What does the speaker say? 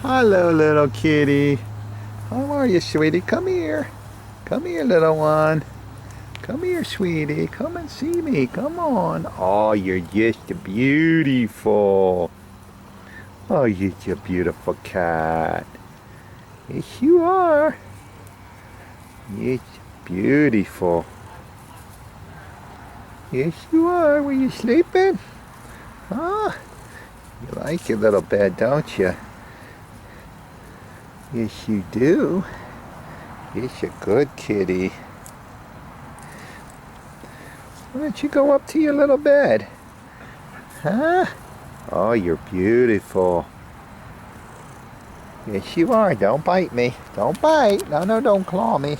Hello, little kitty. How are you, sweetie? Come here. Come here, little one. Come here, sweetie. Come and see me. Come on. Oh, you're just beautiful. Oh, you're just a beautiful cat. Yes, you are. Yes, beautiful. Yes, you are. Were you sleeping? Huh? You like your little bed, don't you? Yes, you do. Yes, you're a good kitty. Why don't you go up to your little bed? Huh? Oh, you're beautiful. Yes, you are. Don't bite me. Don't bite. No, no, don't claw me.